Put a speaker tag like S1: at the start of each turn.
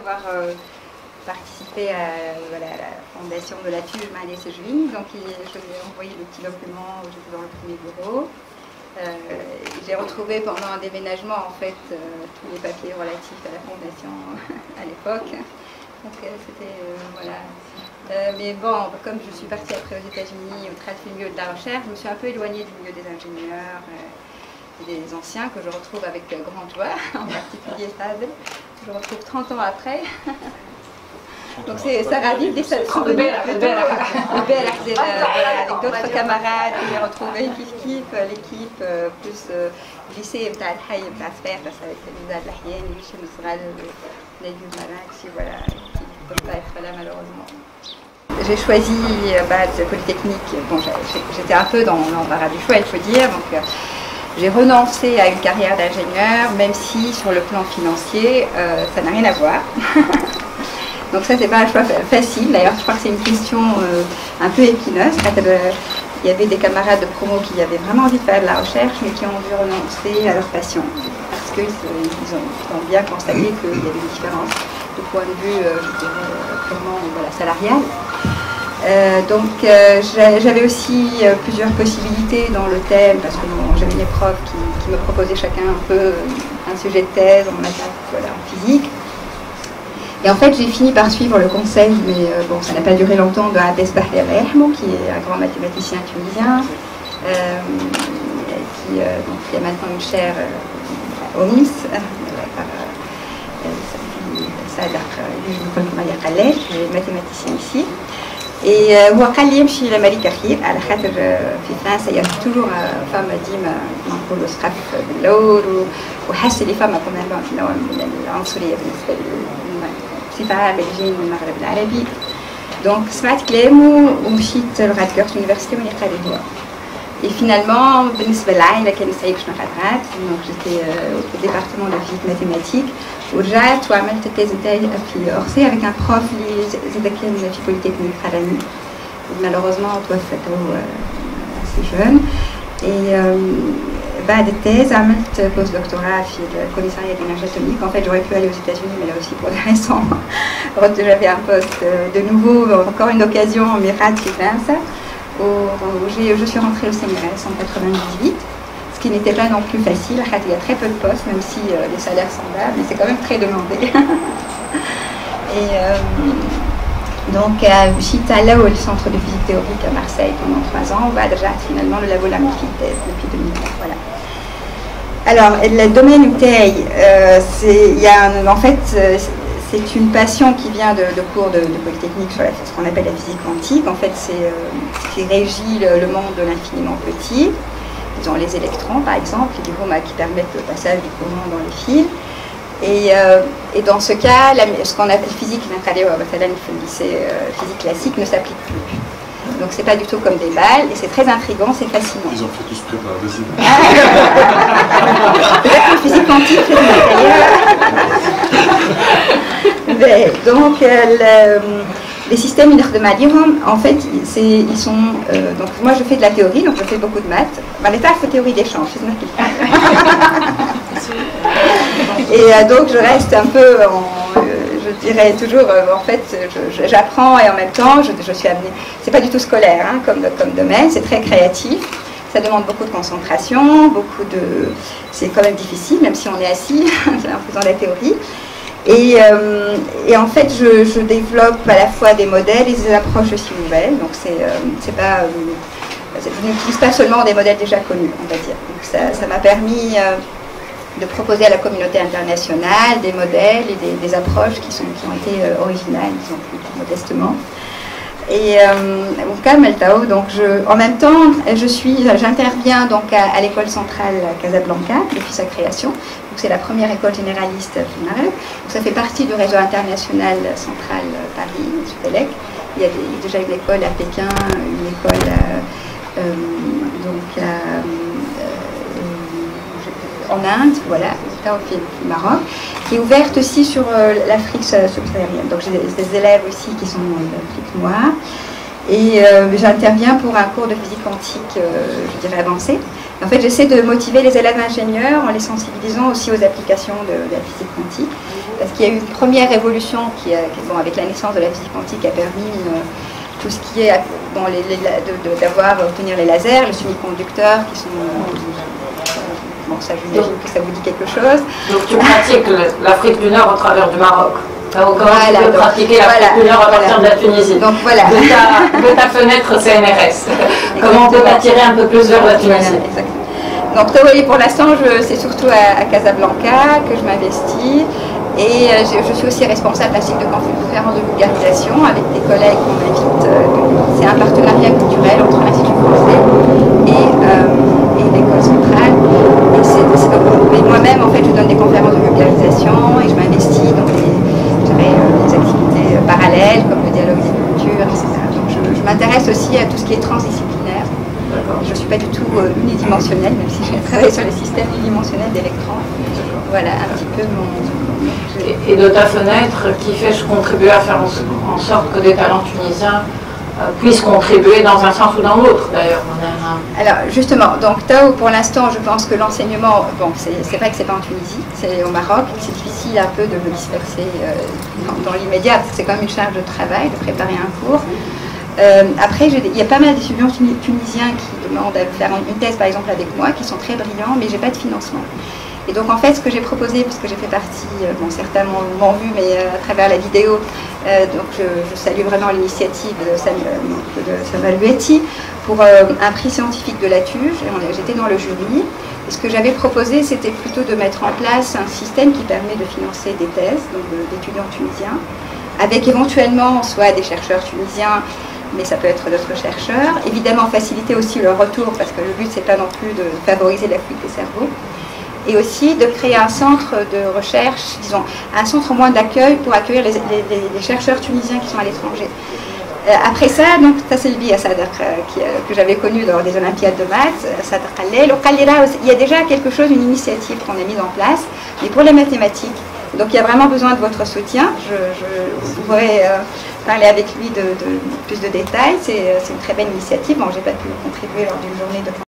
S1: avoir participé à la fondation de la TUJ Mahdé Sejvini. Donc je lui ai envoyé le petit document où j'étais dans le premier bureau. J'ai retrouvé pendant un déménagement en fait tous les papiers relatifs à la fondation à l'époque. Donc c'était voilà. Mais bon, comme je suis partie après aux États-Unis au milieu de la recherche, je me suis un peu éloignée du milieu des ingénieurs et des anciens que je retrouve avec grand joie, en particulier Fadel, que je retrouve 30 ans après. Donc ça ravive des souvenirs avec d'autres camarades que j'ai retrouvés kiff l'équipe plus lycée بتاع الحي بتاع صفاقس avec Elisa Lahiane, Michel Nosral, Nabil Marax, voilà, qui ne peuvent pas être là malheureusement. J'ai choisi de Polytechnique, bon j'étais un peu dans l'embarras du choix il faut dire, donc j'ai renoncé à une carrière d'ingénieur, même si sur le plan financier ça n'a rien à voir. Donc ça, c'est pas un choix facile. D'ailleurs, je crois que c'est une question un peu épineuse. Il y avait des camarades de promo qui avaient vraiment envie de faire de la recherche, mais qui ont dû renoncer à leur passion. Parce qu'ils ont bien constaté qu'il y avait une différence de point de vue, je dirais, purement salarial. Donc j'avais aussi plusieurs possibilités dans le thème, parce que j'avais des profs qui me proposaient chacun un peu un sujet de thèse en maths, en physique. Et en fait, j'ai fini par suivre le conseil, mais bon, ça n'a pas duré longtemps, de Abdes Bahri Al-Rahmou, qui est un grand mathématicien tunisien, qui a maintenant une chaire au MIS, par Sadar, mathématicien ici. Et هو قال لي يمشي لملك أخير على خاطر في فرنسا il y a toujours فما ديما نقولوا سقف باللور وحس لي فما نوع من العنصرية بالنسبة بصفة عامة اللي جايين من المغرب العربي. دونك سمعت كلامه ومشيت لغاتكورت يونيفرسيتي وين قال لي هو. Et finalement, بالنسبة للعائلة كان صعيب باش نقعد. Donc j'étais au département de physique mathématique ورجعت وعملت التيز نتاعي في أورسي avec un prof اللي زاد كان في بوليتكنيك قراني. Malheureusement توفى assez jeune. Et بعد التيز عملت بوست دكتوراه في الكوميساريات d'énergie atomique. En fait, j'aurais pu aller aux États-Unis, mais là aussi pour des raisons. J'avais un poste de nouveau, encore une occasion en Mirad في فرنسا. Je suis rentrée au CNRS en 98, ce qui n'était pas non plus facile. Il y a très peu de postes, même si les salaires sont bas, mais c'est quand même très demandé. Et donc, j'étais allée au centre de physique théorique à Marseille pendant 3 ans. Finalement, le labo Lamifitès depuis 2009. Voilà. Alors, le domaine UTEI, en fait, c'est une passion qui vient de cours de Polytechnique sur ce qu'on appelle la physique quantique. En fait, c'est ce qui régit le monde de l'infiniment petit. Disons les électrons, par exemple, qui permettent le passage du courant dans les fils. Et dans ce cas, ce qu'on appelle physique physique classique ne s'applique plus. Donc c'est pas du tout comme des balles, et c'est très intriguant, c'est fascinant.
S2: Ils ont fait tous préparer des idées.
S1: Peut-être que physique quantique, c'est donc les systèmes de en fait, ils sont... donc moi je fais de la théorie, donc je fais beaucoup de maths. L'état fait théorie d'échange, c'est et donc je reste un peu je dirais toujours, en fait, j'apprends et en même temps, je suis amenée... C'est pas du tout scolaire comme domaine, c'est très créatif. Ça demande beaucoup de concentration, c'est quand même difficile, même si on est assis en faisant la théorie. Et en fait, je développe à la fois des modèles et des approches aussi nouvelles. Donc c'est pas... je n'utilise pas seulement des modèles déjà connus, on va dire. Donc ça m'a permis... de proposer à la communauté internationale des modèles et des approches qui ont été originales, disons plus modestement. Et donc en même temps, j'interviens donc à l'école centrale Casablanca depuis sa création. Donc c'est la première école généraliste finale. Donc ça fait partie du réseau international central Paris, Supélec. Il y a déjà une école à Pékin, une école en Inde, voilà, au Maroc, qui est ouverte aussi sur l'Afrique subsaharienne. Donc j'ai des élèves aussi qui sont d'Afrique noire. Et j'interviens pour un cours de physique quantique, je dirais avancé. En fait, j'essaie de motiver les élèves ingénieurs en les sensibilisant aussi aux applications de la physique quantique. parce qu'il y a eu une première révolution bon, avec la naissance de la physique quantique qui a permis tout ce qui est bon, obtenir les lasers, les semi-conducteurs qui sont... bon, ça, j'imagine que ça vous dit quelque chose.
S2: Donc tu pratiques l'Afrique du Nord au travers du Maroc. Comment tu peux pratiquer l'Afrique du Nord à partir de la Tunisie?
S1: Donc voilà.
S2: De ta fenêtre CNRS. Comment on peut t'attirer un peu plus vers la Tunisie?
S1: Exactement. Donc oui, pour l'instant, c'est surtout à Casablanca que je m'investis. Et je suis aussi responsable d'un cycle de conférence de vulgarisation avec des collègues qu'on invite. C'est un partenariat culturel entre l'Institut français et l'école centrale. Et moi-même, en fait, je donne des conférences de vulgarisation et je m'investis dans des activités parallèles comme le dialogue des cultures, etc. Donc je m'intéresse aussi à tout ce qui est transdisciplinaire. Je ne suis pas du tout unidimensionnelle, même si j'ai travaillé sur les systèmes unidimensionnels d'électrons. Voilà un petit peu mon...
S2: Et de ta fenêtre, qui fais-je contribuer à faire en sorte que des talents tunisiens puissent contribuer dans un sens ou dans l'autre, d'ailleurs?
S1: Alors justement, donc Tao, pour l'instant, je pense que l'enseignement, bon, c'est vrai que c'est pas en Tunisie, c'est au Maroc, c'est difficile un peu de le disperser dans l'immédiat, parce que c'est quand même une charge de travail de préparer un cours. Après, il y a pas mal d'étudiants tunisiens qui demandent à faire une thèse, par exemple, avec moi, qui sont très brillants, mais j'ai pas de financement. Et donc, en fait, ce que j'ai proposé, puisque j'ai fait partie, bon, certains m'ont vu, mais à travers la vidéo, donc je salue vraiment l'initiative de Samuel Luetti pour un prix scientifique de la TUJ. J'étais dans le jury. Et ce que j'avais proposé, c'était plutôt de mettre en place un système qui permet de financer des thèses, donc d'étudiants tunisiens, avec éventuellement soit des chercheurs tunisiens, mais ça peut être d'autres chercheurs. Évidemment, faciliter aussi leur retour, parce que le but, c'est pas non plus de favoriser la fuite des cerveaux. Et aussi de créer un centre de recherche, disons, un centre au moins d'accueil pour accueillir les chercheurs tunisiens qui sont à l'étranger. Après ça, donc, Tasselbi Sadr, que j'avais connu lors des Olympiades de maths, Sadr Khalel, au Khalira, il y a déjà quelque chose, une initiative qu'on a mise en place, mais pour les mathématiques. Donc il y a vraiment besoin de votre soutien. Je pourrais parler avec lui de plus de détails. C'est une très belle initiative. Bon, je n'ai pas pu contribuer lors d'une journée de